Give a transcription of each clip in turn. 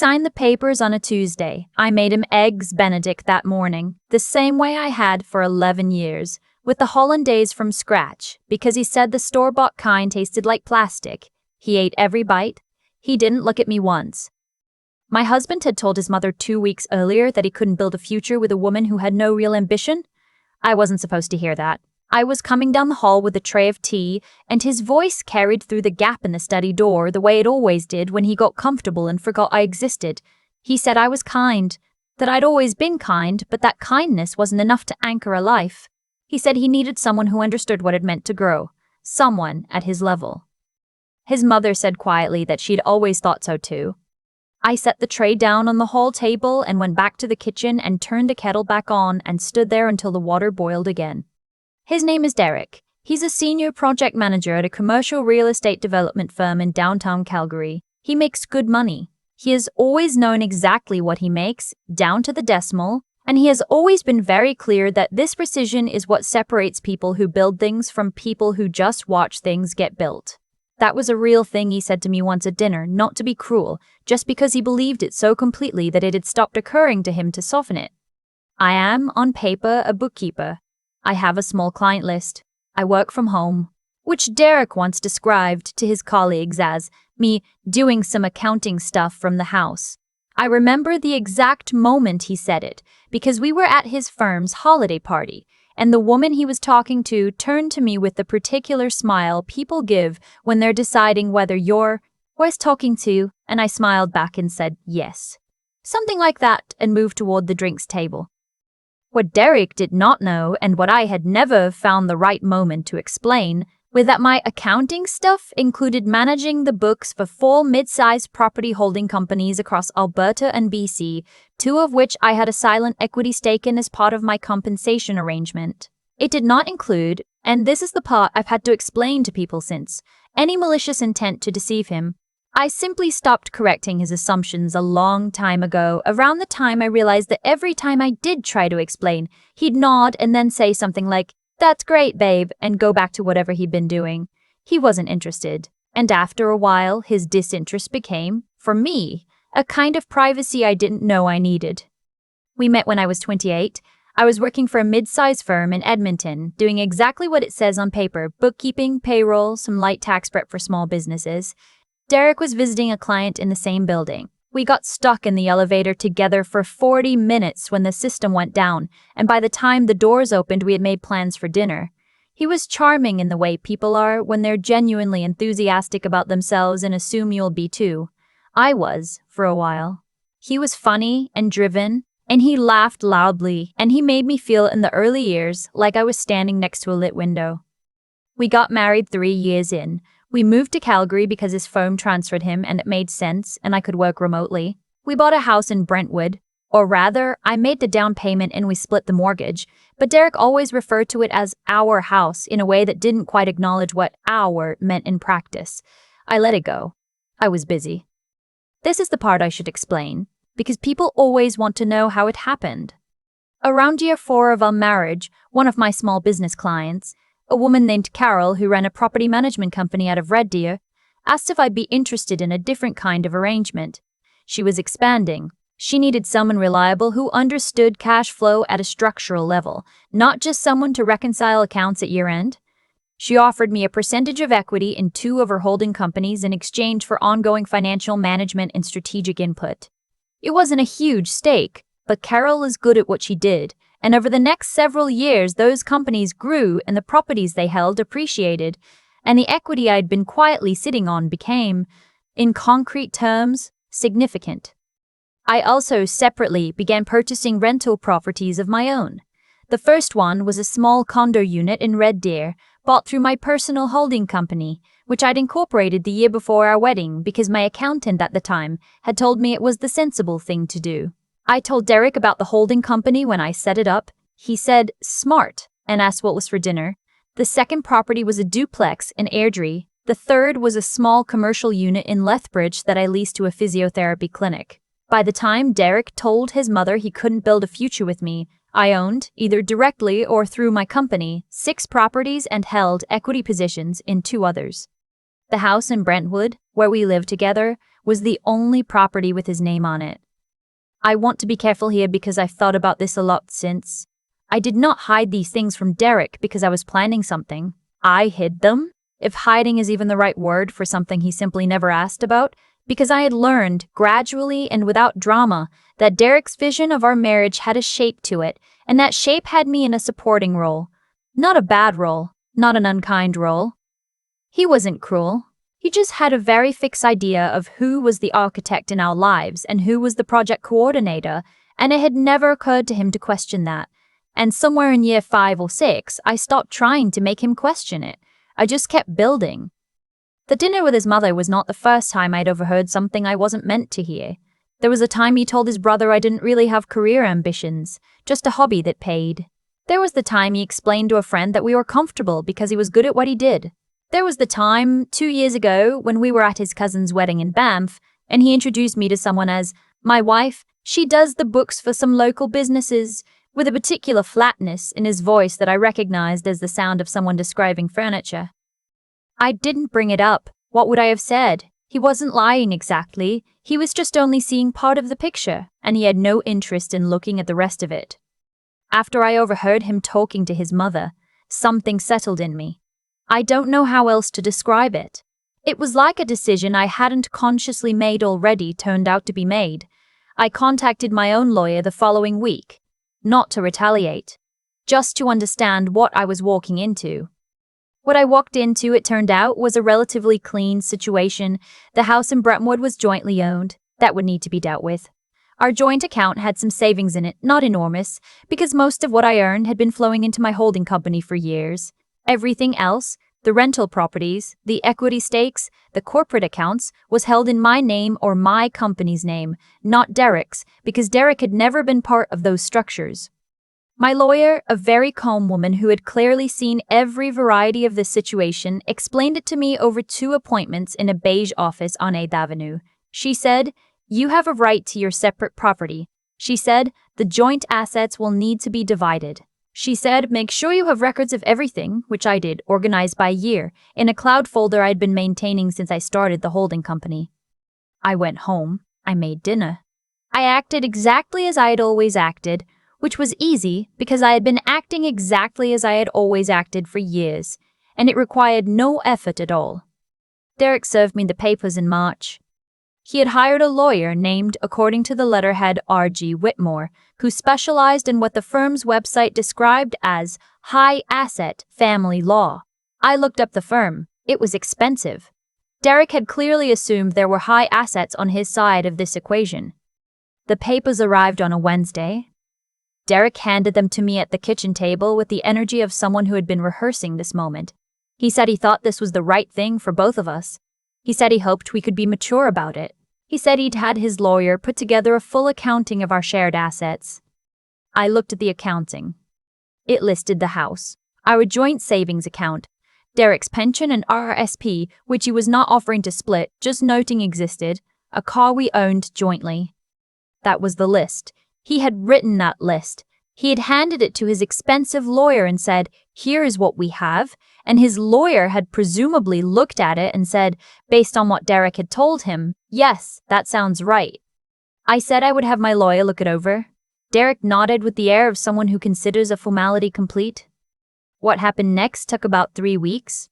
Signed the papers on a Tuesday. I made him eggs Benedict that morning, the same way I had for 11 years, with the hollandaise from scratch, because he said the store-bought kind tasted like plastic. He ate every bite. He didn't look at me once. My husband had told his mother 2 weeks earlier that he couldn't build a future with a woman who had no real ambition. I wasn't supposed to hear that. I was coming down the hall with a tray of tea, and his voice carried through the gap in the study door the way it always did when he got comfortable and forgot I existed. He said I was kind, that I'd always been kind, but that kindness wasn't enough to anchor a life. He said he needed someone who understood what it meant to grow, someone at his level. His mother said quietly that she'd always thought so too. I set the tray down on the hall table and went back to the kitchen and turned the kettle back on and stood there until the water boiled again. His name is Derek. He's a senior project manager at a commercial real estate development firm in downtown Calgary. He makes good money. He has always known exactly what he makes, down to the decimal, and he has always been very clear that this precision is what separates people who build things from people who just watch things get built. That was a real thing he said to me once at dinner, not to be cruel, just because he believed it so completely that it had stopped occurring to him to soften it. I am, on paper, a bookkeeper. I have a small client list. I work from home, which Derek once described to his colleagues as me doing some accounting stuff from the house. I remember the exact moment he said it, because we were at his firm's holiday party, and the woman he was talking to turned to me with the particular smile people give when they're deciding whether you're worth talking to, and I smiled back and said yes. Something like that, and moved toward the drinks table. What Derek did not know, and what I had never found the right moment to explain, was that my accounting stuff included managing the books for 4 mid-sized property holding companies across Alberta and BC, 2 of which I had a silent equity stake in as part of my compensation arrangement. It did not include, and this is the part I've had to explain to people since, any malicious intent to deceive him. I simply stopped correcting his assumptions a long time ago, around the time I realized that every time I did try to explain, he'd nod and then say something like, "That's great, babe," and go back to whatever he'd been doing. He wasn't interested, and after a while, his disinterest became, for me, a kind of privacy I didn't know I needed. We met when I was 28. I was working for a mid-sized firm in Edmonton, doing exactly what it says on paper, bookkeeping, payroll, some light tax prep for small businesses. Derek was visiting a client in the same building. We got stuck in the elevator together for 40 minutes when the system went down, and by the time the doors opened, we had made plans for dinner. He was charming in the way people are when they're genuinely enthusiastic about themselves and assume you'll be too. I was, for a while. He was funny and driven, and he laughed loudly, and he made me feel in the early years like I was standing next to a lit window. We got married 3 years in. We moved to Calgary because his firm transferred him and it made sense and I could work remotely. We bought a house in Brentwood, or rather, I made the down payment and we split the mortgage, but Derek always referred to it as our house in a way that didn't quite acknowledge what our meant in practice. I let it go. I was busy. This is the part I should explain, because people always want to know how it happened. Around year 4 of our marriage, one of my small business clients, a woman named Carol who ran a property management company out of Red Deer, asked if I'd be interested in a different kind of arrangement. She was expanding. She needed someone reliable who understood cash flow at a structural level, not just someone to reconcile accounts at year-end. She offered me a percentage of equity in 2 of her holding companies in exchange for ongoing financial management and strategic input. It wasn't a huge stake, but Carol is good at what she did. And over the next several years, those companies grew and the properties they held appreciated, and the equity I'd been quietly sitting on became, in concrete terms, significant. I also separately began purchasing rental properties of my own. The first one was a small condo unit in Red Deer, bought through my personal holding company, which I'd incorporated the year before our wedding because my accountant at the time had told me it was the sensible thing to do. I told Derek about the holding company when I set it up. He said, "Smart," and asked what was for dinner. The second property was a duplex in Airdrie. The third was a small commercial unit in Lethbridge that I leased to a physiotherapy clinic. By the time Derek told his mother he couldn't build a future with me, I owned, either directly or through my company, 6 properties and held equity positions in 2 others. The house in Brentwood, where we lived together, was the only property with his name on it. I want to be careful here because I've thought about this a lot since. I did not hide these things from Derek because I was planning something. I hid them, if hiding is even the right word for something he simply never asked about, because I had learned, gradually and without drama, that Derek's vision of our marriage had a shape to it, and that shape had me in a supporting role. Not a bad role, not an unkind role. He wasn't cruel. He just had a very fixed idea of who was the architect in our lives and who was the project coordinator, and it had never occurred to him to question that. And somewhere in year 5 or 6, I stopped trying to make him question it. I just kept building. The dinner with his mother was not the first time I'd overheard something I wasn't meant to hear. There was a time he told his brother I didn't really have career ambitions, just a hobby that paid. There was the time he explained to a friend that we were comfortable because he was good at what he did. There was the time, 2 years ago, when we were at his cousin's wedding in Banff, and he introduced me to someone as, my wife, she does the books for some local businesses, with a particular flatness in his voice that I recognized as the sound of someone describing furniture. I didn't bring it up. What would I have said? He wasn't lying exactly. He was just only seeing part of the picture, and he had no interest in looking at the rest of it. After I overheard him talking to his mother, something settled in me. I don't know how else to describe it. It was like a decision I hadn't consciously made already turned out to be made. I contacted my own lawyer the following week, not to retaliate, just to understand what I was walking into. What I walked into, it turned out, was a relatively clean situation. The house in Brentwood was jointly owned. That would need to be dealt with. Our joint account had some savings in it, not enormous, because most of what I earned had been flowing into my holding company for years. Everything else, the rental properties, the equity stakes, the corporate accounts, was held in my name or my company's name, not Derek's, because Derek had never been part of those structures. My lawyer, a very calm woman who had clearly seen every variety of this situation, explained it to me over 2 appointments in a beige office on 8th Avenue. She said, "You have a right to your separate property." She said, "The joint assets will need to be divided." She said, "Make sure you have records of everything," which I did, organized by year, in a cloud folder I'd been maintaining since I started the holding company. I went home. I made dinner. I acted exactly as I had always acted, which was easy because I had been acting exactly as I had always acted for years, and it required no effort at all. Derek served me the papers in March. He had hired a lawyer named, according to the letterhead, R.G. Whitmore, who specialized in what the firm's website described as high-asset family law. I looked up the firm. It was expensive. Derek had clearly assumed there were high assets on his side of this equation. The papers arrived on a Wednesday. Derek handed them to me at the kitchen table with the energy of someone who had been rehearsing this moment. He said he thought this was the right thing for both of us. He said he hoped we could be mature about it. He said he'd had his lawyer put together a full accounting of our shared assets. I looked at the accounting. It listed the house, our joint savings account, Derek's pension and RRSP, which he was not offering to split, just noting existed, a car we owned jointly. That was the list. He had written that list. He had handed it to his expensive lawyer and said, "Here is what we have," and his lawyer had presumably looked at it and said, based on what Derek had told him, "Yes, that sounds right." I said I would have my lawyer look it over. Derek nodded with the air of someone who considers a formality complete. What happened next took about 3 weeks.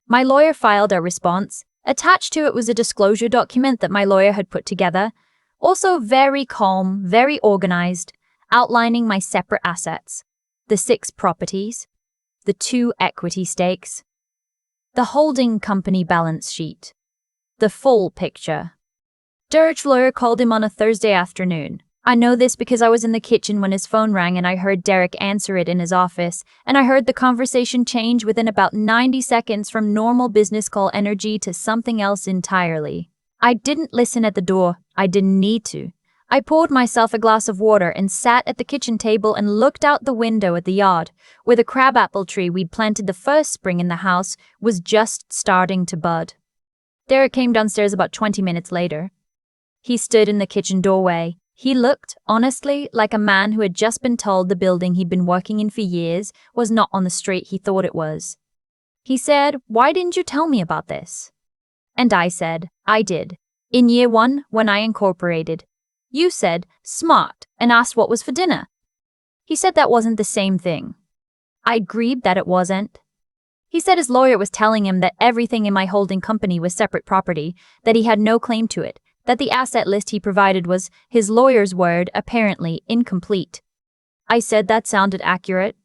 My lawyer filed a response. Attached to it was a disclosure document that my lawyer had put together, also very calm, very organized, outlining my separate assets, the 6 properties, the 2 equity stakes, the holding company balance sheet, the full picture. Derek's lawyer called him on a Thursday afternoon. I know this because I was in the kitchen when his phone rang and I heard Derek answer it in his office, and I heard the conversation change within about 90 seconds from normal business call energy to something else entirely. I didn't listen at the door. I didn't need to. I poured myself a glass of water and sat at the kitchen table and looked out the window at the yard, where the crabapple tree we'd planted the first spring in the house was just starting to bud. Derek came downstairs about 20 minutes later. He stood in the kitchen doorway. He looked, honestly, like a man who had just been told the building he'd been working in for years was not on the street he thought it was. He said, "Why didn't you tell me about this?" And I said, "I did. In year 1, when I incorporated. You said, smart, and asked what was for dinner. He said that wasn't the same thing. I agreed that it wasn't. He said his lawyer was telling him that everything in my holding company was separate property, that he had no claim to it, that the asset list he provided was, his lawyer's word, apparently incomplete. I said that sounded accurate.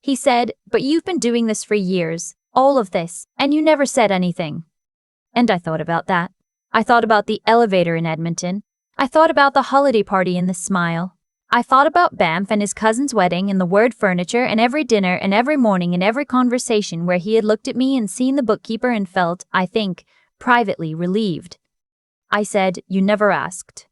He said, but you've been doing this for years, all of this, and you never said anything. And I thought about that. I thought about the elevator in Edmonton. I thought about the holiday party and the smile. I thought about Banff and his cousin's wedding and the word furniture and every dinner and every morning and every conversation where he had looked at me and seen the bookkeeper and felt, I think, privately relieved. I said, you never asked.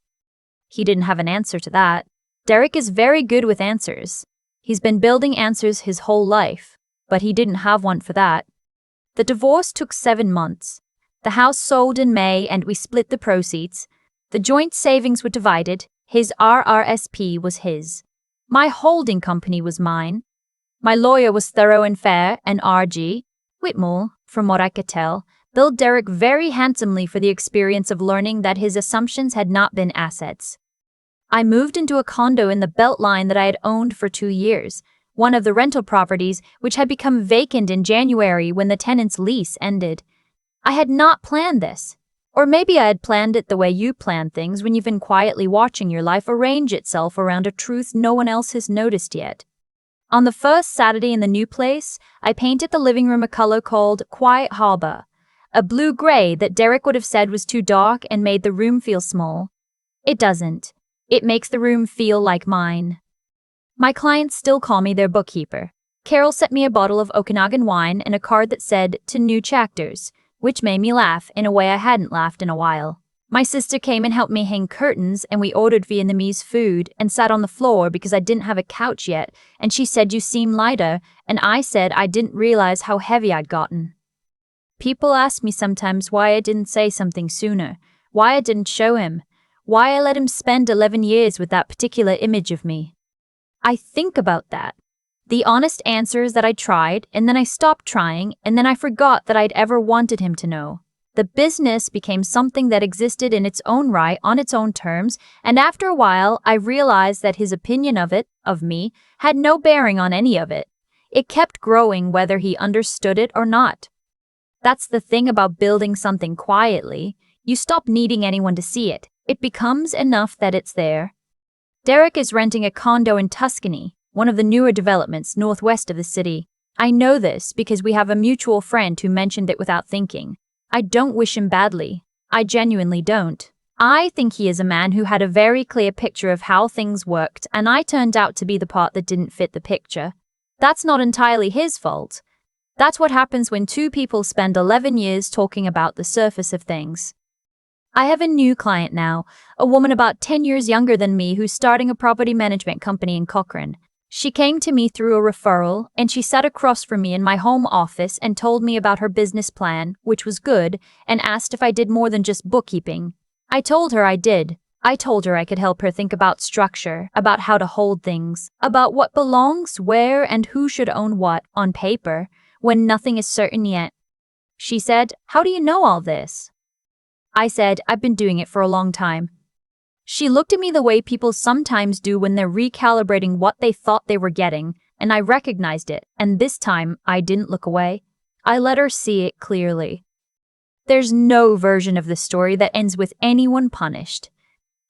He didn't have an answer to that. Derek is very good with answers. He's been building answers his whole life, but he didn't have one for that. The divorce took 7 months. The house sold in May and we split the proceeds. The joint savings were divided. His RRSP was his. My holding company was mine. My lawyer was thorough and fair, and RG, Whitmore, from what I could tell, billed Derek very handsomely for the experience of learning that his assumptions had not been assets. I moved into a condo in the Beltline that I had owned for 2 years, one of the rental properties which had become vacant in January when the tenant's lease ended. I had not planned this. Or maybe I had planned it the way you plan things when you've been quietly watching your life arrange itself around a truth no one else has noticed yet. On the first Saturday in the new place, I painted the living room a color called Quiet Harbor, a blue-gray that Derek would have said was too dark and made the room feel small. It doesn't. It makes the room feel like mine. My clients still call me their bookkeeper. Carol sent me a bottle of Okanagan wine and a card that said, "To new chapters," which made me laugh in a way I hadn't laughed in a while. My sister came and helped me hang curtains, and we ordered Vietnamese food and sat on the floor because I didn't have a couch yet, and she said you seem lighter, and I said I didn't realize how heavy I'd gotten. People ask me sometimes why I didn't say something sooner, why I didn't show him, why I let him spend 11 years with that particular image of me. I think about that. The honest answer is that I tried, and then I stopped trying, and then I forgot that I'd ever wanted him to know. The business became something that existed in its own right, on its own terms, and after a while, I realized that his opinion of it, of me, had no bearing on any of it. It kept growing whether he understood it or not. That's the thing about building something quietly. You stop needing anyone to see it. It becomes enough that it's there. Derek is renting a condo in Tuscany, one of the newer developments northwest of the city. I know this because we have a mutual friend who mentioned it without thinking. I don't wish him badly. I genuinely don't. I think he is a man who had a very clear picture of how things worked, and I turned out to be the part that didn't fit the picture. That's not entirely his fault. That's what happens when two people spend 11 years talking about the surface of things. I have a new client now, a woman about 10 years younger than me who's starting a property management company in Cochrane. She came to me through a referral, and she sat across from me in my home office and told me about her business plan, which was good, and asked if I did more than just bookkeeping. I told her I did. I told her I could help her think about structure, about how to hold things, about what belongs where and who should own what on paper, when nothing is certain yet. She said, "How do you know all this?" I said, "I've been doing it for a long time." She looked at me the way people sometimes do when they're recalibrating what they thought they were getting, and I recognized it, and this time I didn't look away. I let her see it clearly. There's no version of the story that ends with anyone punished.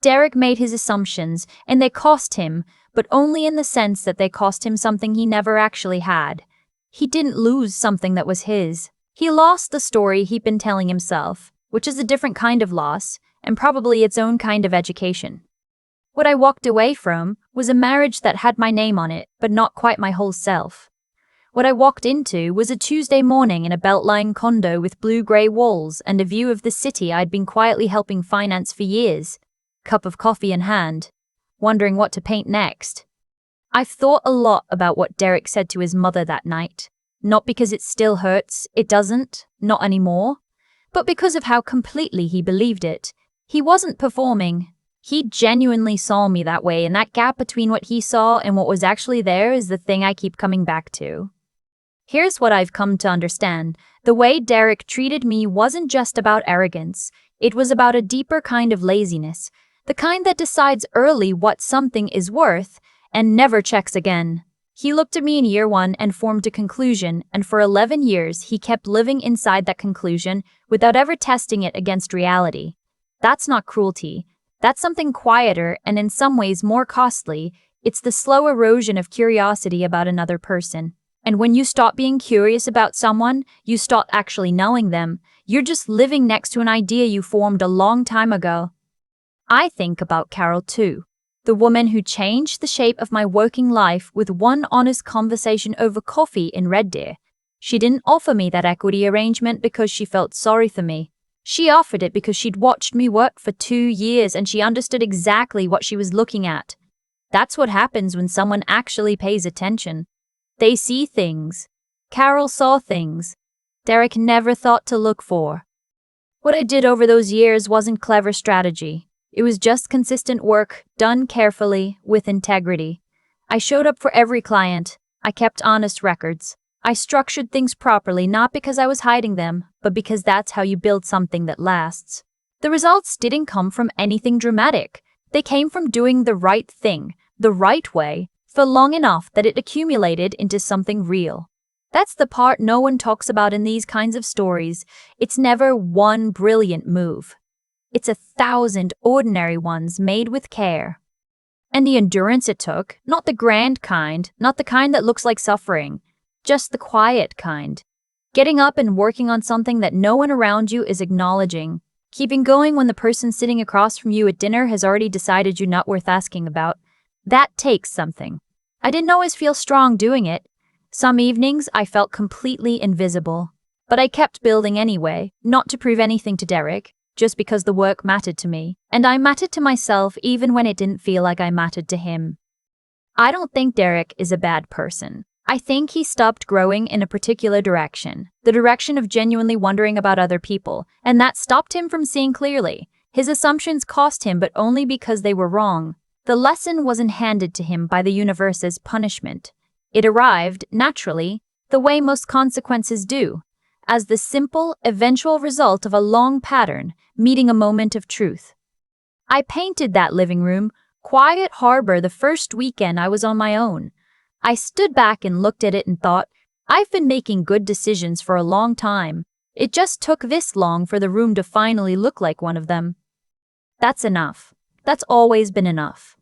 Derek made his assumptions, and they cost him, but only in the sense that they cost him something he never actually had. He didn't lose something that was his. He lost the story he'd been telling himself, which is a different kind of loss, and probably its own kind of education. What I walked away from was a marriage that had my name on it, but not quite my whole self. What I walked into was a Tuesday morning in a Beltline condo with blue-gray walls and a view of the city I'd been quietly helping finance for years, cup of coffee in hand, wondering what to paint next. I've thought a lot about what Derek said to his mother that night, not because it still hurts, it doesn't, not anymore, but because of how completely he believed it. He wasn't performing. He genuinely saw me that way, and that gap between what he saw and what was actually there is the thing I keep coming back to. Here's what I've come to understand. The way Derek treated me wasn't just about arrogance, it was about a deeper kind of laziness, the kind that decides early what something is worth and never checks again. He looked at me in year 1 and formed a conclusion, and for 11 years he kept living inside that conclusion without ever testing it against reality. That's not cruelty. That's something quieter and in some ways more costly. It's the slow erosion of curiosity about another person. And when you stop being curious about someone, you stop actually knowing them. You're just living next to an idea you formed a long time ago. I think about Carol too, the woman who changed the shape of my working life with one honest conversation over coffee in Red Deer. She didn't offer me that equity arrangement because she felt sorry for me. She offered it because she'd watched me work for 2 years and she understood exactly what she was looking at. That's what happens when someone actually pays attention. They see things. Carol saw things Derek never thought to look for. What I did over those years wasn't clever strategy. It was just consistent work, done carefully, with integrity. I showed up for every client. I kept honest records. I structured things properly, not because I was hiding them, but because that's how you build something that lasts. The results didn't come from anything dramatic. They came from doing the right thing, the right way, for long enough that it accumulated into something real. That's the part no one talks about in these kinds of stories. It's never one brilliant move. It's 1,000 ordinary ones made with care. And the endurance it took, not the grand kind, not the kind that looks like suffering, just the quiet kind. Getting up and working on something that no one around you is acknowledging. Keeping going when the person sitting across from you at dinner has already decided you're not worth asking about. That takes something. I didn't always feel strong doing it. Some evenings I felt completely invisible. But I kept building anyway, not to prove anything to Derek, just because the work mattered to me. And I mattered to myself even when it didn't feel like I mattered to him. I don't think Derek is a bad person. I think he stopped growing in a particular direction, the direction of genuinely wondering about other people, and that stopped him from seeing clearly. His assumptions cost him, but only because they were wrong. The lesson wasn't handed to him by the universe as punishment. It arrived, naturally, the way most consequences do, as the simple, eventual result of a long pattern meeting a moment of truth. I painted that living room, quiet harbor, the first weekend I was on my own. I stood back and looked at it and thought, I've been making good decisions for a long time. It just took this long for the room to finally look like one of them. That's enough. That's always been enough.